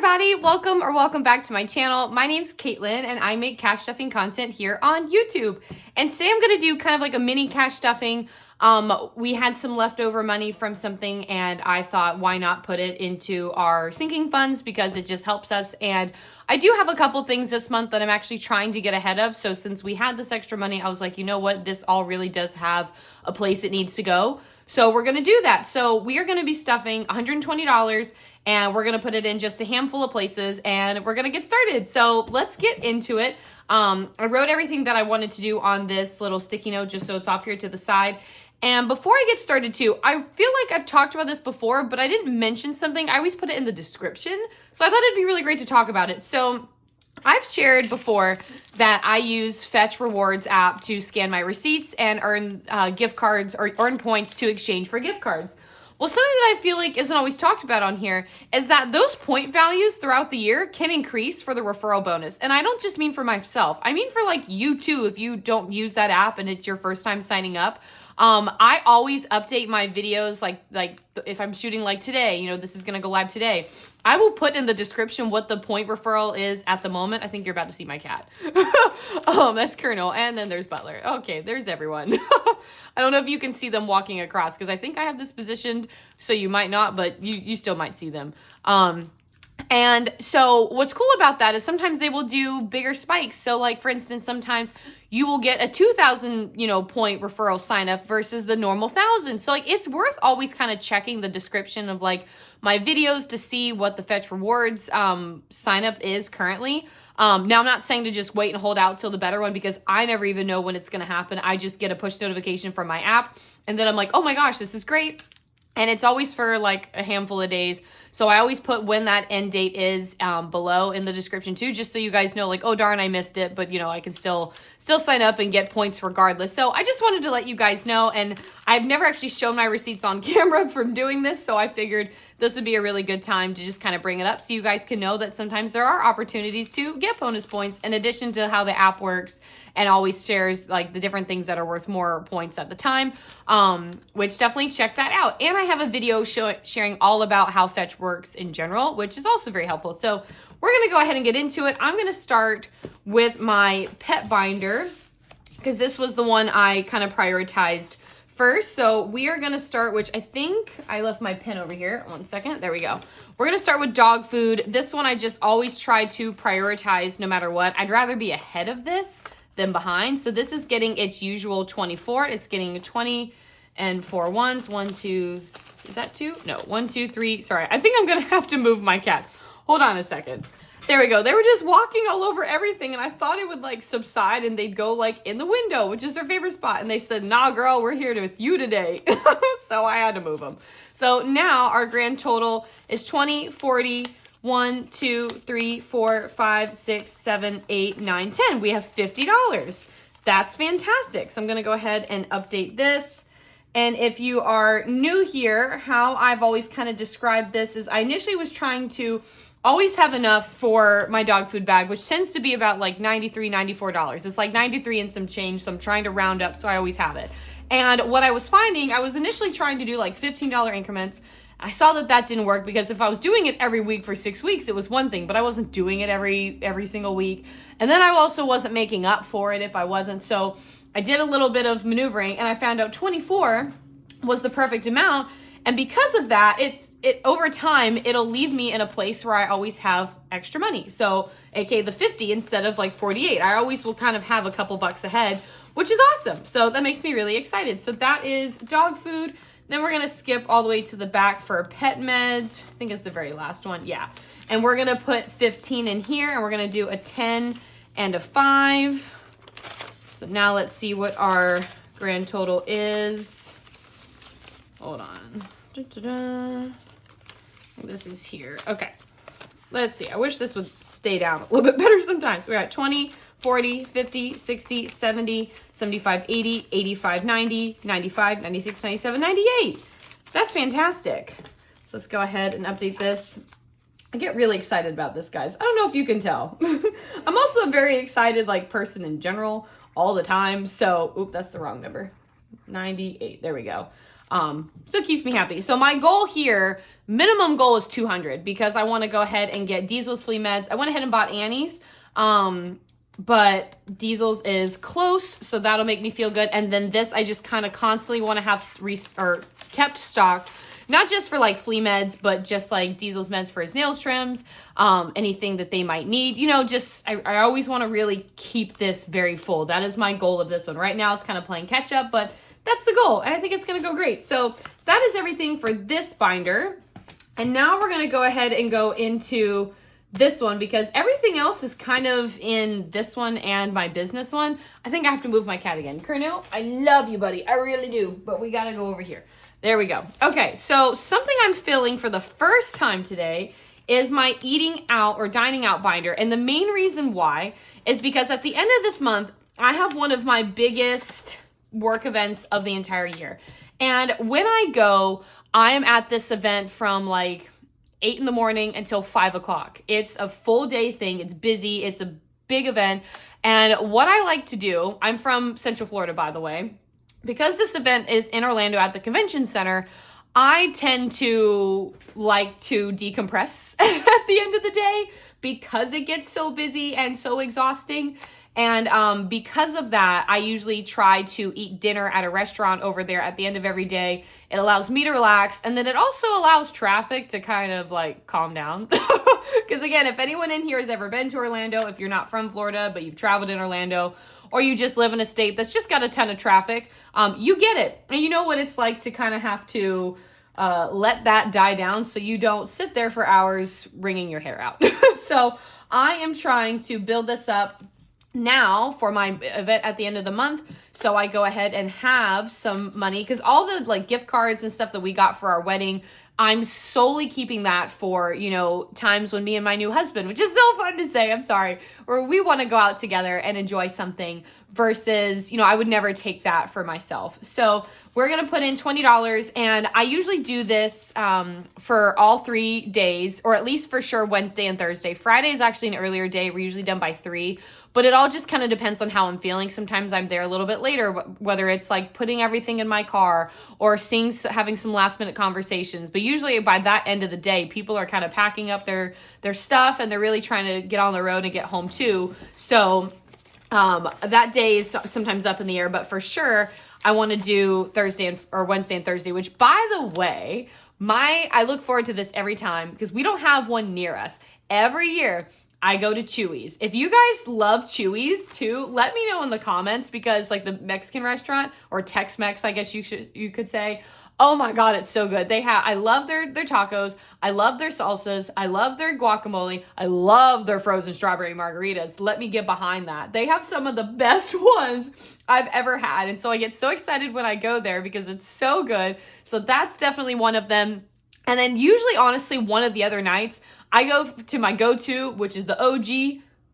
everybody, welcome back to my channel. My name's Caitlin and I make cash stuffing content here on YouTube. And today I'm gonna do kind of like a mini cash stuffing. We had some leftover money from something and I thought why not put it into our sinking funds because it just helps us. And I do have a couple things this month that I'm actually trying to get ahead of. So since we had this extra money, I was like, you know what, this all really does have a place it needs to go. So we're gonna do that. So we are gonna be stuffing $120 and we're gonna put it in just a handful of places and we're gonna get started. So let's get into it. I wrote everything that I wanted to do on this little sticky note just so it's off here to the side. And before I get started too, I feel like I've talked about this before, but I didn't mention something. I always put it in the description. So I thought it'd be really great to talk about it. So I've shared before that I use Fetch Rewards app to scan my receipts and earn gift cards or earn points to exchange for gift cards. Well, something that I feel like isn't always talked about on here is that those point values throughout the year can increase for the referral bonus. And I don't just mean for myself. I mean for like you too, if you don't use that app and it's your first time signing up. I always update my videos like if I'm shooting like today, you know, this is going to go live today. I will put in the description what the point referral is at the moment. I think you're about to see my cat. That's Colonel. And then there's Butler. Okay, there's everyone. I don't know if you can see them walking across because I think I have this positioned so you might not, but you still might see them. And so what's cool about that is sometimes they will do bigger spikes. So like, for instance, sometimes you will get a 2,000, point referral sign up versus the normal 1,000. So like, it's worth always kind of checking the description of like my videos to see what the Fetch Rewards, sign up is currently. Now I'm not saying to just wait and hold out till the better one because I never even know when it's going to happen. I just get a push notification from my app and then I'm like, oh my gosh, this is great. And it's always for like a handful of days. So I always put when that end date is below in the description too, just so you guys know like, oh darn, I missed it. But I can still sign up and get points regardless. So I just wanted to let you guys know. And I've never actually shown my receipts on camera from doing this. So I figured this would be a really good time to just kind of bring it up so you guys can know that sometimes there are opportunities to get bonus points in addition to how the app works and always shares like the different things that are worth more points at the time, which definitely check that out. And I have a video sharing all about how Fetch works in general, which is also very helpful. So we're going to go ahead and get into it. I'm going to start with my pet binder because this was the one I kind of prioritized first. So we are going to start, which I think I left my pen over here. 1 second. There we go. We're going to start with dog food. This one I just always try to prioritize no matter what. I'd rather be ahead of this than behind. So this is getting its usual 24. It's getting 20 and 4 ones. 1, 2, is that 2? No, 1, 2, 3. Sorry, I think I'm going to have to move my cats. Hold on a second. There we go. They were just walking all over everything and I thought it would like subside and they'd go like in the window, which is their favorite spot. And they said, nah, girl, we're here with you today. So I had to move them. So now our grand total is 20, 40, 1, 2, 3, 4, 5, 6, 7, 8, 9, 10. We have $50. That's fantastic. So I'm going to go ahead and update this. And if you are new here, how I've always kind of described this is I initially was trying to always have enough for my dog food bag, which tends to be about like $93, $94. It's like 93 and some change. So I'm trying to round up so I always have it. And what I was finding, I was initially trying to do like $15 increments. I saw that didn't work because if I was doing it every week for 6 weeks, it was one thing, but I wasn't doing it every single week. And then I also wasn't making up for it if I wasn't. So I did a little bit of maneuvering and I found out 24 was the perfect amount. And because of that, it over time, it'll leave me in a place where I always have extra money. So aka the 50 instead of like 48. I always will kind of have a couple bucks ahead, which is awesome. So that makes me really excited. So that is dog food. Then we're going to skip all the way to the back for pet meds. I think it's the very last one. Yeah. And we're going to put 15 in here and we're going to do a 10 and a 5. So now let's see what our grand total is. Hold on. I think this is here. Okay. Let's see. I wish this would stay down a little bit better sometimes. We're at 20, 40, 50, 60, 70, 75, 80, 85, 90, 95, 96, 97, 98. That's fantastic. So let's go ahead and update this. I get really excited about this, guys. I don't know if you can tell. I'm also a very excited person in general all the time. So, oop, that's the wrong number. 98. There we go. So it keeps me happy. So my goal here Minimum goal is 200 because I want to go ahead and get Diesel's flea meds. I went ahead and bought Annie's, but Diesel's is close, so that'll make me feel good. And then this, I just kind of constantly want to have kept stocked, not just for like flea meds, but just like Diesel's meds for his nails trims, anything that they might need. You know, just I always want to really keep this very full. That is my goal of this one. Right now, it's kind of playing catch up, but that's the goal, and I think it's going to go great. So that is everything for this binder. And now we're going to go ahead and go into this one because everything else is kind of in this one and my business one. I think I have to move my cat again. Cornell, I love you, buddy. I really do, but we got to go over here. There we go. Okay, so something I'm filling for the first time today is my eating out or dining out binder. And the main reason why is because at the end of this month, I have one of my biggest work events of the entire year. And when I go, I am at this event from like 8 in the morning until 5 o'clock. It's a full day thing. It's busy. It's a big event. And what I like to do, I'm from Central Florida, by the way, because this event is in Orlando at the convention center, I tend to like to decompress at the end of the day because it gets so busy and so exhausting. And because of that, I usually try to eat dinner at a restaurant over there at the end of every day. It allows me to relax. And then it also allows traffic to kind of like calm down. Because again, if anyone in here has ever been to Orlando, if you're not from Florida, but you've traveled in Orlando, or you just live in a state that's just got a ton of traffic, you get it. And you know what it's like to kind of have to let that die down so you don't sit there for hours wringing your hair out. So I am trying to build this up now for my event at the end of the month, so I go ahead and have some money because all the like gift cards and stuff that we got for our wedding, I'm solely keeping that for, you know, times when me and my new husband, which is so fun to say, I'm sorry, or we want to go out together and enjoy something versus, you know, I would never take that for myself. So we're going to put in $20, and I usually do this for all 3 days, or at least for sure Wednesday and Thursday. Friday is actually an earlier day. We're usually done by 3. But it all just kind of depends on how I'm feeling. Sometimes I'm there a little bit later, whether it's like putting everything in my car or having some last minute conversations. But usually by that end of the day, people are kind of packing up their stuff and they're really trying to get on the road and get home too. So that day is sometimes up in the air, but for sure I want to do Wednesday and Thursday, which by the way, I look forward to this every time because we don't have one near us. Every year I go to Chewy's. If you guys love Chewy's too, let me know in the comments because like the Mexican restaurant or Tex-Mex, I guess you could say. Oh my God, it's so good. I love their tacos. I love their salsas. I love their guacamole. I love their frozen strawberry margaritas. Let me get behind that. They have some of the best ones I've ever had. And so I get so excited when I go there because it's so good. So that's definitely one of them. And then usually, honestly, one of the other nights, I go to my go-to, which is the OG,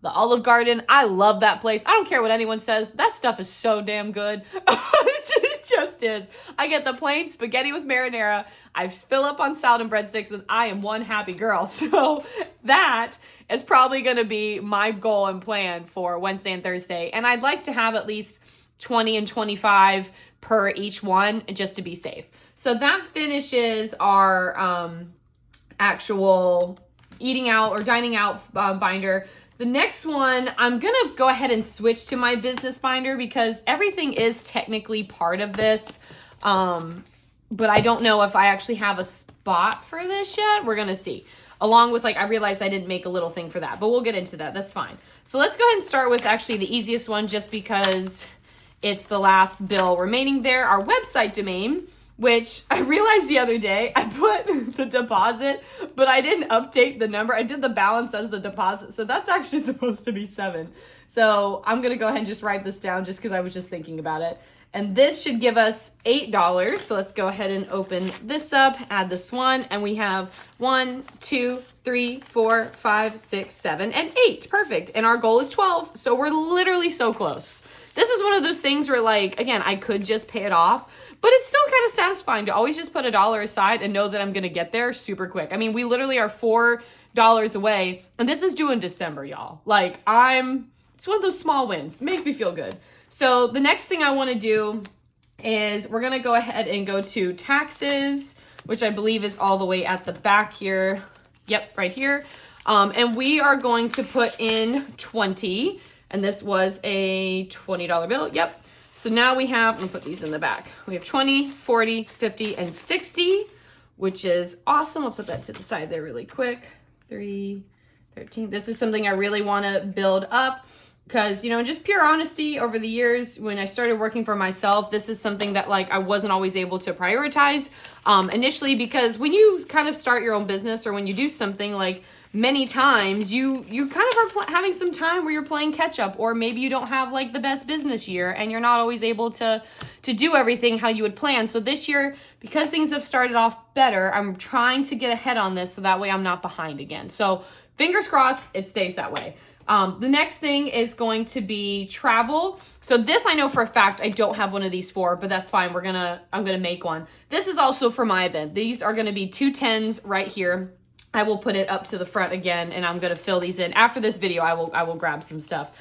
the Olive Garden. I love that place. I don't care what anyone says. That stuff is so damn good. It just is. I get the plain spaghetti with marinara. I fill up on salad and breadsticks, and I am one happy girl. So that is probably going to be my goal and plan for Wednesday and Thursday. And I'd like to have at least 20 and 25 per each one just to be safe. So that finishes our actual eating out or dining out binder. The next one, I'm going to go ahead and switch to my business binder because everything is technically part of this. But I don't know if I actually have a spot for this yet. We're going to see. Along with I realized I didn't make a little thing for that, but we'll get into that. That's fine. So let's go ahead and start with actually the easiest one just because it's the last bill remaining there. Our website domain, which I realized the other day, I put the deposit, but I didn't update the number. I did the balance as the deposit. So that's actually supposed to be 7. So I'm going to go ahead and just write this down just because I was just thinking about it. And this should give us $8. So let's go ahead and open this up, add this one. And we have 1, 2, 3, 4, 5, 6, 7, and 8. Perfect. And our goal is 12. So we're literally so close. This is one of those things where again, I could just pay it off, but it's still kind of satisfying to always just put $1 aside and know that I'm going to get there super quick. I mean, we literally are $4 away, and this is due in December, y'all. It's one of those small wins. It makes me feel good. So the next thing I want to do is we're going to go ahead and go to taxes. which I believe is all the way at the back here. Yep, right here. And we are going to put in 20, and this was a $20 bill. Yep. So now we have, I'm gonna put these in the back. We have 20, 40, 50, and 60, which is awesome. I'll put that to the side there really quick. 3, 13. This is something I really wanna build up because, you know, just pure honesty, over the years when I started working for myself, this is something that like I wasn't always able to prioritize initially, because when you kind of start your own business or when you do something, like many times you kind of are having some time where you're playing catch up, or maybe you don't have like the best business year and you're not always able to do everything how you would plan. So this year, because things have started off better, I'm trying to get ahead on this so that way I'm not behind again. So fingers crossed it stays that way. The next thing is going to be travel. So this I know for a fact I don't have one of these for, but that's fine. I'm gonna make one. This is also for my event. These are gonna be 2 10s right here. I will put it up to the front again, and I'm gonna fill these in. After this video, I will grab some stuff.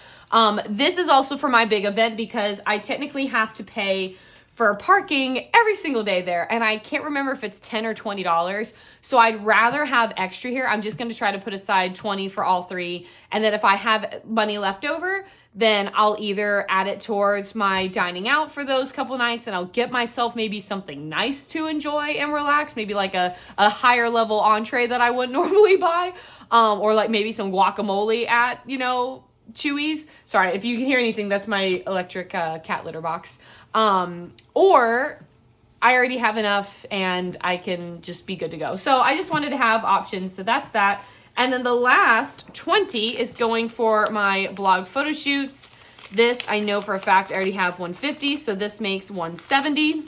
This is also for my big event because I technically have to pay for parking every single day there, and I can't remember if it's $10 or $20. So I'd rather have extra here. I'm just gonna try to put aside 20 for all 3, and then if I have money left over, then I'll either add it towards my dining out for those couple nights, and I'll get myself maybe something nice to enjoy and relax, maybe like a higher level entree that I wouldn't normally buy, or like maybe some guacamole at, you know, Chewy's. Sorry, if you can hear anything, that's my electric cat litter box. Or I already have enough and I can just be good to go. So I just wanted to have options. So that's that. And then the last 20 is going for my blog photo shoots. This I know for a fact I already have 150. So this makes 170.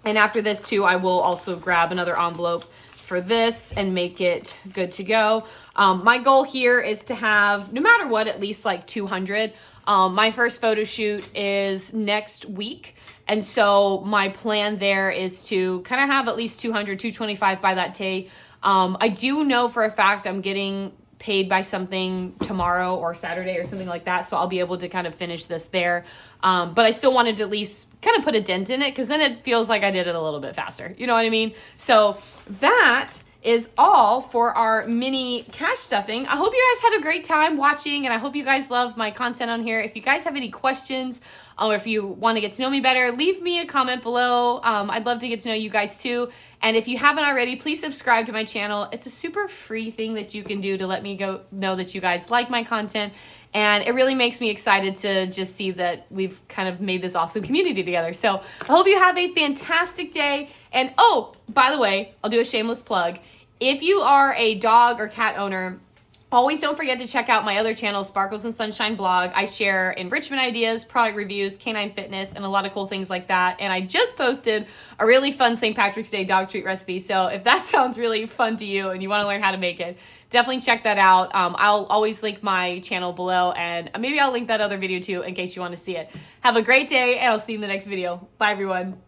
And after this too, I will also grab another envelope for this and make it good to go. My goal here is to have, no matter what, at least like 200. My first photo shoot is next week. And so my plan there is to kind of have at least 200, 225 by that day. I do know for a fact I'm getting paid by something tomorrow or Saturday or something like that. So I'll be able to kind of finish this there. But I still wanted to at least kind of put a dent in it because then it feels like I did it a little bit faster. You know what I mean? So that is all for our mini cash stuffing. I hope you guys had a great time watching, and I hope you guys love my content on here. If you guys have any questions, or if you want to get to know me better, leave me a comment below. I'd love to get to know you guys too. And if you haven't already, please subscribe to my channel. It's a super free thing that you can do to let me know that you guys like my content. And it really makes me excited to just see that we've kind of made this awesome community together. So I hope you have a fantastic day. And oh, by the way, I'll do a shameless plug. If you are a dog or cat owner, always don't forget to check out my other channel, Sparkles and Sunshine Blog. I share enrichment ideas, product reviews, canine fitness, and a lot of cool things like that. And I just posted a really fun St. Patrick's Day dog treat recipe. So if that sounds really fun to you and you want to learn how to make it, definitely check that out. I'll always link my channel below, and maybe I'll link that other video too in case you want to see it. Have a great day, and I'll see you in the next video. Bye, everyone.